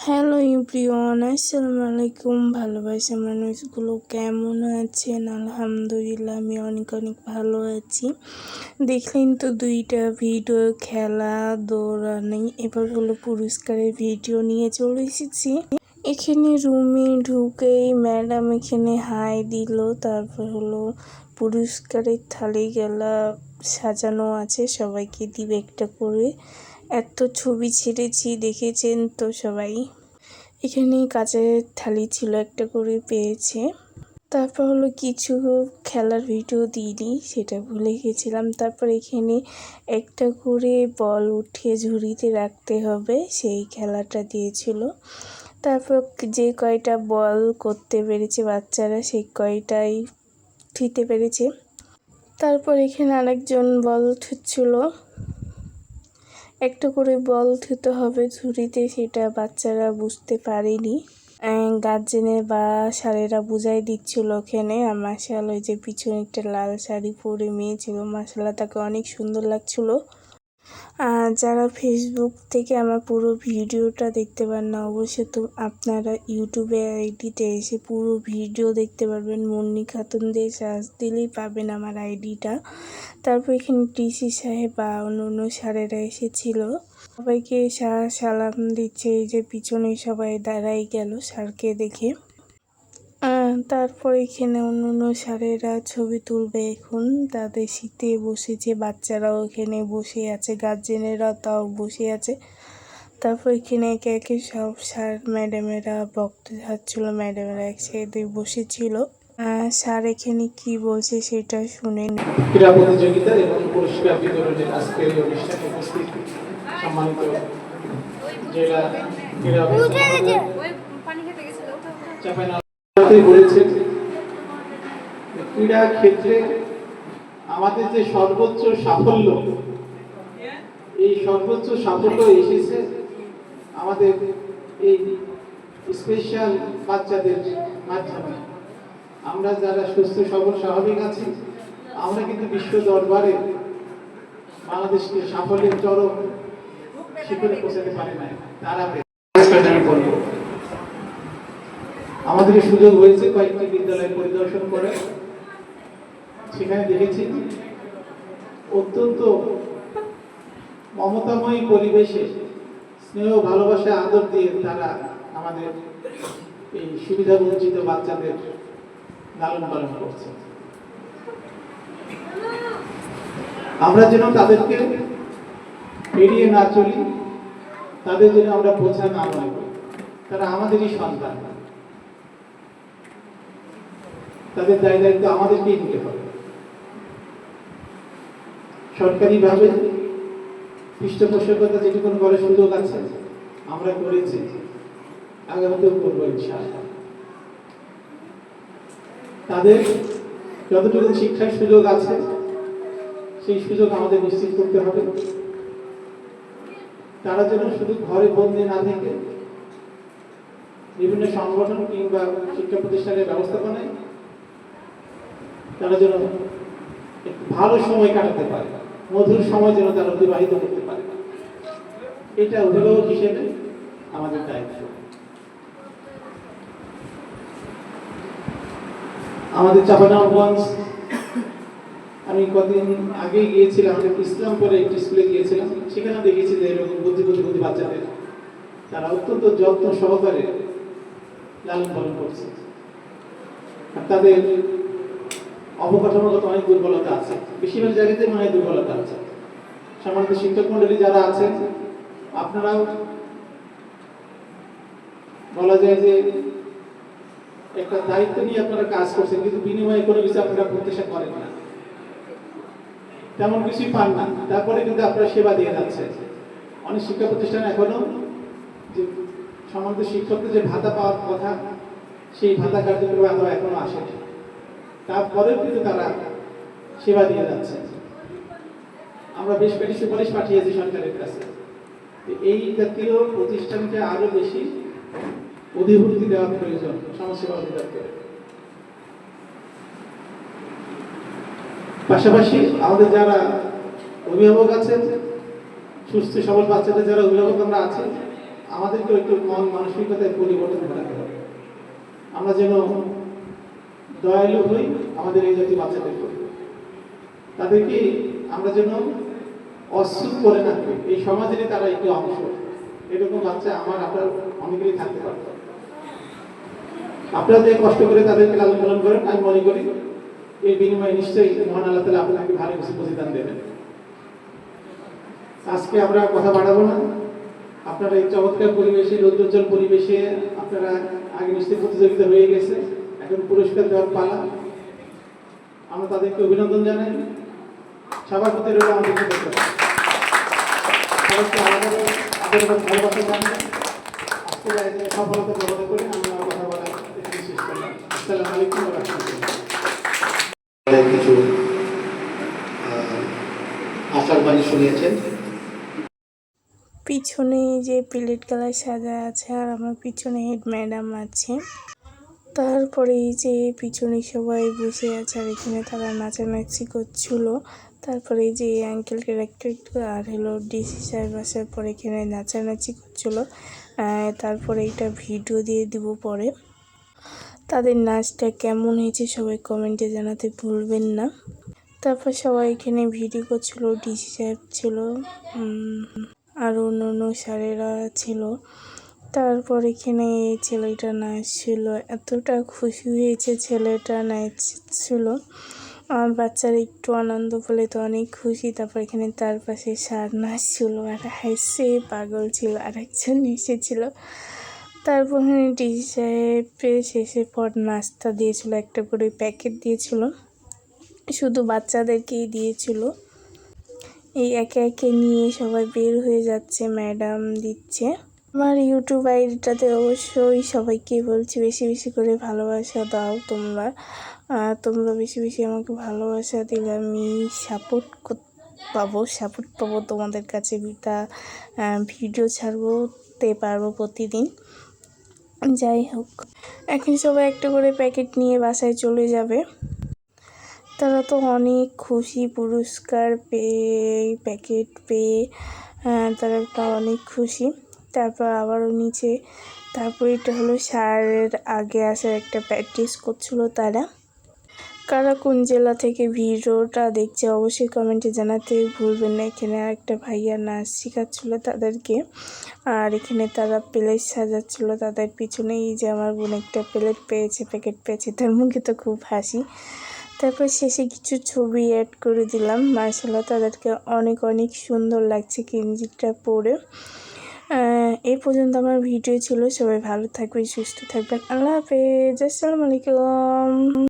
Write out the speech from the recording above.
Hello everyone, আসসালামু আলাইকুম। ভালোবাসা মানুষগুলো কেমন আছেন? আলহামদুলিল্লাহ আমি অনেক অনেক ভালো আছি। দেখলেন তো দুইটা ভিডিও, খেলা দৌড়ানি, এবার হলো পুরস্কারের ভিডিও নিয়ে চলে এসেছি। এখানে রুমে ঢুকেই ম্যাডাম এখানে হাই দিল, তারপর হলো পুরস্কারের থালি গেলা সাজানো আছে, সবাইকে দিবে একটা করে। এত ছবি ছেড়েছি, দেখেছেন তো সবাই। এখানে কাঁচের থালি ছিল, একটা করে পেয়েছে। তারপর হলো কিছু খেলার ভিডিও দিইনি, সেটা ভুলে গেছিলাম। তারপর এখানে একটা করে বল উঠিয়ে ঝুড়িতে রাখতে হবে, সেই খেলাটা দিয়েছিল। তারপর যে কয়টা বল করতে পেরেছে বাচ্চারা, সেই কয়টাই থুইতে পেরেছে। তারপর এখানে আরেকজন বল থুচ্ছিল, একটা করে বল থুতে হবে ঝুড়িতে, সেটা বাচ্চারা বুঝতে পারেনি। গার্জেনের বা স্যারেরা বুঝাই দিচ্ছিল ওখানে। আর মাশাআল্লাহ, ওই যে পিছনে একটা লাল শাড়ি পরে মেয়ে ছিল, মাশাআল্লাহ তাকে অনেক সুন্দর লাগছিল। যারা ফেসবুক থেকে আমার পুরো ভিডিওটা দেখতে পান না, অবশ্যই তো আপনারা ইউটিউবে আইডিতে এসে পুরো ভিডিও দেখতে পারবেন। মুন্নি খাতুন দিয়ে সার্চ দিলেই পাবেন আমার আইডিটা। তারপর এখানে টিসি সাহেব বা অন্য স্যারেরা এসেছিল, সবাইকে স্যার সালাম দিচ্ছে। এই যে পিছনে সবাই দাঁড়াই গেল স্যারকে দেখে। তারপর এখানে অন্য স্যারেরা ছবি তুলবে, এখন তাদের শীতে বসেছে, বাচ্চারাও এখানে বসে আছে, গার্জেনেরা তাও বসে আছে। তারপর এখানে একে একে সব স্যার ম্যাডামেরা বক্তৃতা যাচ্ছিল, ম্যাডামেরা এক সাইডে বসেছিল। স্যার এখানে কি বলছে সেটা শুনে। ক্রীড়া প্রতিযোগিতা এবং পুরস্কার বিতরণের আজকের এই অনুষ্ঠানে উপস্থিত সম্মানিত জেলা ক্রীড়া বলেছেন, ক্রীড়া ক্ষেত্রে আমাদের যে সর্বোচ্চ সাফল্য, এই সর্বোচ্চ সাফল্য এসেছে আমাদের এই স্পেশাল বাচ্চাদের মাধ্যমে। আমরা যারা সুস্থ সবল স্বাভাবিক আছি, আমরা কিন্তু বিশ্ব দরবারে বাংলাদেশকে সাফল্যের চরম শিখরে পৌঁছাতে পারি নাই। তারা আমি বলবো, আমাদের সুযোগ হয়েছে কয়েকটি বিদ্যালয় পরিদর্শন করে, সেখানে দেখেছি অত্যন্ত মমতাময়ী পরিবেশে স্নেহ ভালোবাসা আদর দিয়ে তারা আমাদের এই সুবিধা বঞ্চিত বাচ্চাদের লালন পালন করছে। আমরা যেন তাদেরকে এড়িয়ে না চলি, তাদের জন্য আমরা বোঝা না মনে করি। তারা আমাদেরই সন্তান, তাদের দায় দায়িত্ব আমাদেরকেই নিতে হবে। সরকারিভাবে পৃষ্ঠপোষকতা যেটুকু করার সুযোগ আছে আমরা করেছি, আগামীতেও করবো ইনশাআল্লাহ। তাদের যতটুকু শিক্ষার সুযোগ আছে সেই সুযোগ আমাদের নিশ্চিত করতে হবে। তারা যেন শুধু ঘরে বন্দী না থেকে বিভিন্ন সংগঠন কিংবা শিক্ষা প্রতিষ্ঠানের ব্যবস্থাপনায় তারা যেন ভালো সময় কাটাতে পারে, মধুর সময় যেন তারা অতিবাহিত করতে পারে। এটা অভিভাবক হিসেবে আমাদের দায়িত্ব। আমাদের চাঁপাইনবাবগঞ্জ, আমি কদিন আগে গিয়েছিলাম, ইসলামপুরে একটি স্কুলে গিয়েছিলাম, সেখানে দেখেছি যে এরকম বুদ্ধি বাচ্চাদের তারা অত্যন্ত যত্ন সহকারে লালন পালন করছে। আর তাদের অবকাঠামোগত অনেক দুর্বলতা আছে, বেশিরভাগ জায়গাতে অনেক দুর্বলতা আছে। সামান্য শিক্ষক মন্ডলী যারা আছেন, আপনারাও বলা যায় যে একটা দায়িত্ব নিয়ে আপনারা কাজ করছেন, কিন্তু বিনিময়ে কোনো কিছু আপনারা প্রত্যাশা করেন না, তেমন কিছুই পান না, তারপরে কিন্তু আপনারা সেবা দিয়ে যাচ্ছে। অনেক শিক্ষা প্রতিষ্ঠানে এখনো যে সম্মানিত শিক্ষকদের যে ভাতা পাওয়ার কথা, সেই ভাতা কার্যক্রম এখনো আসে, তারপরেও কিন্তু তারা সেবা দিয়ে যাচ্ছে। আমরা বেশ কয়েকটি সুপারিশ পাঠিয়েছি সরকারের কাছে, এই জাতীয় প্রতিষ্ঠানকে আরো বেশি অধিভুক্তি দেওয়া প্রয়োজন সমাজসেবা অধিদপ্তরে। পাশাপাশি আমাদের যারা অভিভাবক আছেন, সুস্থ সবল বাচ্চাদের যারা অভিভাবক আমরা আছি, আমাদেরকে একটু মন মানসিকতায় পরিবর্তন ঘটাতে হবে। আমরা যেন দয়ালু হই আমাদের এই জাতীয় বাচ্চাদের প্রতি, তাদেরকে আমরা যেন অশ্রু করে না করি, এই সমাজেরই তারা একটি অংশ। এরকম বাচ্চা আমার আপনার অনেকেরই থাকতে পারে। আপনারা যে কষ্ট করে তাদেরকে লালন পালন করেন, আমি মনে করি এর বিনিময়ে নিশ্চয়ই মহান আল্লাহ তাআলা আপনাকে ভালো কিছু প্রতিদান দেবেন। আজকে আমরা কথা বাড়াবো না। আপনারা এই চমৎকার পরিবেশে, রৌদ্রোজ্জ্বল পরিবেশে আপনারা আগে নিশ্চয়ই প্রতিযোগিতা হয়ে গেছে, এখন পুরস্কার দেওয়ার পালা। আমরা তাদেরকে অভিনন্দন জানাই। সবার প্রতি রইল আমাদের কৃতজ্ঞতা। সবাইকে আলাদা আপনাদের ভালোবাসা জানাই। আজকের আয়োজনে সফলতা কামনা করে আমরা কথা বলা এখানে শেষ করলাম। আসসালামু আলাইকুম ওয়া রাহমাতুল্লাহ। কিছু আশার বাণী শুনিয়েছেন। পিছনে যে প্লেট কালার সাজা আছে আর আমার পিছনে হেড ম্যাডাম আছে। তারপরে এই যে পিছনে সবাই বসে আছে আর এখানে তারা নাচানাচি করছিল। তারপরে এই যে আঙ্কেল ক্যারেক্টার আর হলো ডিসি সাহেব আসার পরে এখানে নাচানাচি করছিল। তারপরে এটা ভিডিও দিয়ে দিব পরে। তাদের নাচটা কেমন হয়েছে সবাই কমেন্টে জানাতে ভুলবেন না। তারপর সবাই এখানে ভিডিও করছিল, ডিসি সাহেব ছিল, আর অন্য স্যারেরা ছিল। তারপর এখানে এই ছেলেটা নাচছিল, এতটা খুশি হয়েছে ছেলেটা নাচছিল। আর বাচ্চারা একটু আনন্দ পেলে তো অনেক খুশি। তারপর এখানে তার পাশে স্যার নাচছিল আর হাসছে পাগল ছিল, আর একজন এসেছিল। তারপর ডিসি সাহেব শেষে পর নাস্তা দিয়েছিল, একটা করে প্যাকেট দিয়েছিল, শুধু বাচ্চাদেরকেই দিয়েছিল। এই একে একে নিয়ে সবাই বের হয়ে যাচ্ছে, ম্যাডাম দিচ্ছে। আমার ইউটিউব আইডিটাতে অবশ্যই সবাইকে বলছি বেশি বেশি করে ভালোবাসা দাও। তোমরা বেশি বেশি আমাকে ভালোবাসা দিলে আমি সাপোর্ট পাবো তোমাদের কাছে। ভিডিও ছাড়তে পারবো প্রতিদিন। যাই হোক, এখন সবাই একটা করে প্যাকেট নিয়ে বাসায় চলে যাবে। তারা তো অনেক খুশি পুরস্কার পেয়ে, প্যাকেট পেয়ে, তারা তো অনেক খুশি। তারপর আবারও নিচে, তারপর এটা হলো স্যারের আগে আসার একটা প্র্যাকটিস করছিল তারা। কারা কোন জেলা থেকে ভিডিওটা দেখছে অবশ্যই কমেন্টে জানাতে ভুলবেন না। এখানে একটা ভাইয়া নাচ শেখাচ্ছিলো তাদেরকে, আর এখানে তারা প্লেট সাজাচ্ছিল তাদের পিছনেই। যে আমার বোন একটা প্যাকেট পেয়েছে, তার মুখে তো খুব হাসি। তারপর শেষে কিছু ছবি অ্যাড করে দিলাম। মাশাআল্লাহ তাদেরকে অনেক অনেক সুন্দর লাগছে গেঞ্জিটা পরে। এই পর্যন্ত আমার ভিডিও ছিল। সবাই ভালো থাকবেন, সুস্থ থাকবেন। আল্লাহ হাফেজ, আসসালামু আলাইকুম।